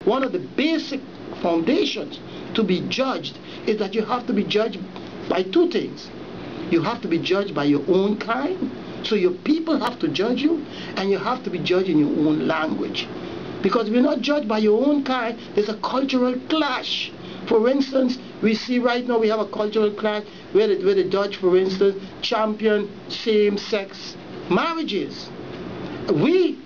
one of the basic foundations to be judged is that you have to be judged by two things. You have to be judged by your own kind, so your people have to judge you, and you have to be judged in your own language. Because if you're not judged by your own kind, there's a cultural clash. For instance, we see right now we have a cultural clash where the Dutch, for instance, champion same-sex marriages. We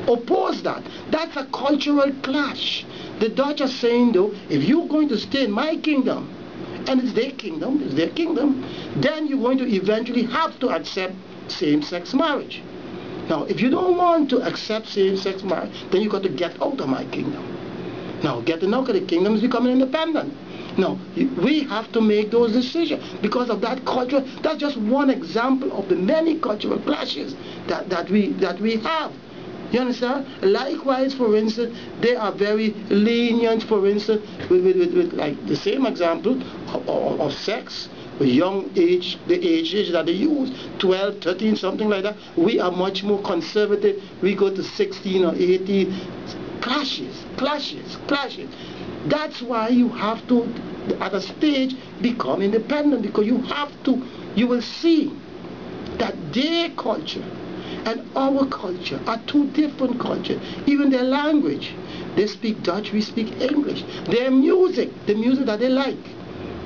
oppose that. That's a cultural clash. The Dutch are saying, though, if you're going to stay in my kingdom, and it's their kingdom, then you're going to eventually have to accept same-sex marriage. Now, if you don't want to accept same-sex marriage, then you've got to get out of my kingdom. Now, getting out of the kingdom is becoming independent. Now, we have to make those decisions because of that culture. That's just one example of the many cultural clashes that we have. You understand? Likewise, for instance, they are very lenient, for instance, with like the same example of sex, with young age, the age that they use, 12, 13, something like that. We are much more conservative. We go to 16 or 18. Clashes. That's why you have to, at a stage, become independent, because you will see that their culture and our culture are two different cultures. Even their language. They speak Dutch, we speak English. Their music, the music that they like,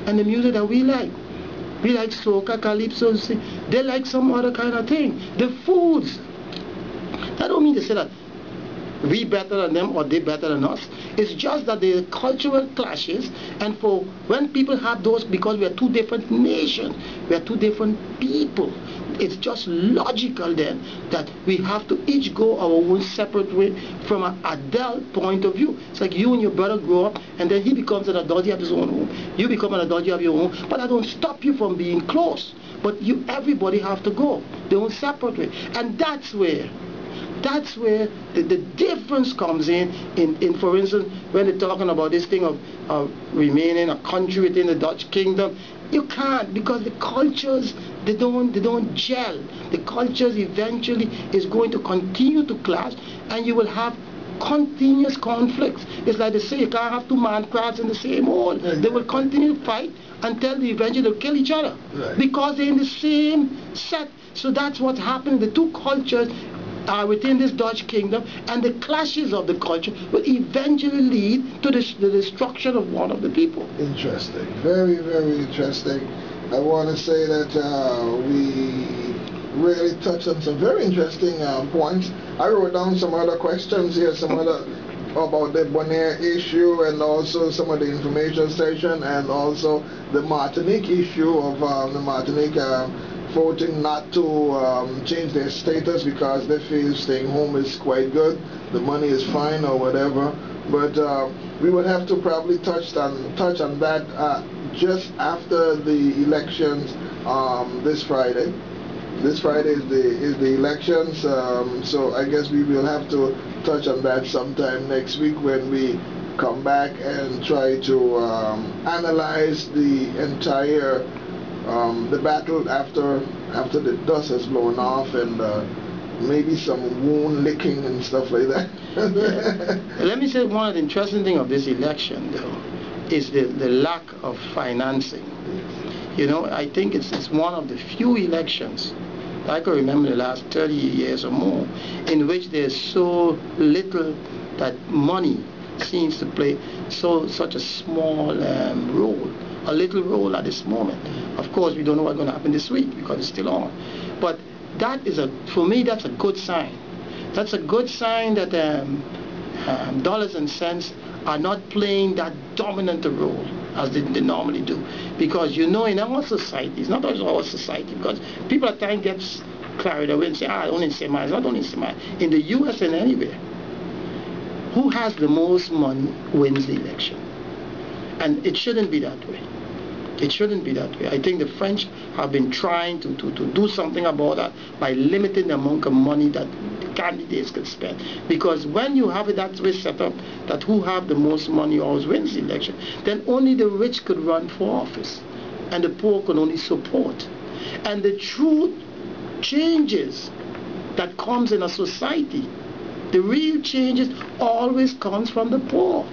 and the music that we like. We like soca, calypso, they like some other kind of thing. The foods. I don't mean to say that we better than them or they better than us. It's just that the cultural clashes, and for when people have those, because we are two different nations, we are two different people, it's just logical then that we have to each go our own separate way from an adult point of view. It's like you and your brother grow up, and then he becomes an adult, you have his own home. You become an adult, you have your own. But that don't stop you from being close. But everybody have to go their own separate way. And that's where the difference comes in, for instance, when they're talking about this thing of remaining a country within the Dutch kingdom. You can't, because the cultures, they don't gel. The cultures eventually is going to continue to clash, and you will have continuous conflicts. It's like they say, you can't have two man crabs in the same hole. Exactly. They will continue to fight until eventually they'll kill each other. Right. Because they're in the same set. So that's what's happening. The two cultures are within this Dutch kingdom, and the clashes of the culture will eventually lead to the destruction of one of the people. Interesting. Very, very interesting. I want to say that we really touched on some very interesting points. I wrote down some other questions here, some other about the Bonaire issue, and also some of the information session, and also the Martinique issue of the Martinique voting not to change their status because they feel staying home is quite good, the money is fine or whatever. But we would have to probably touch on that just after the elections this Friday. This Friday is the elections, so I guess we will have to touch on that sometime next week when we come back and try to analyze the entire the battle after the dust has blown off, and maybe some wound licking and stuff like that. Yeah. Let me say, one of the interesting things of this election, though, is the lack of financing. You know, I think it's one of the few elections I can remember the last 30 years or more in which there's so little that money seems to play such a small role, a little role at this moment. Of course, we don't know what's going to happen this week because it's still on. But that is for me, that's a good sign. That's a good sign that dollars and cents are not playing that dominant a role as they normally do. Because you know, in our society, it's not always our society, because people at times get carried away and say, only in Semai. It's not only in Semai. In the US and anywhere, who has the most money wins the election. And it shouldn't be that way. It shouldn't be that way. I think the French have been trying to do something about that by limiting the amount of money that the candidates can spend. Because when you have it that way set up, that who have the most money always wins the election, then only the rich could run for office, and the poor can only support. And the true changes that comes in a society The real changes always comes from the poor.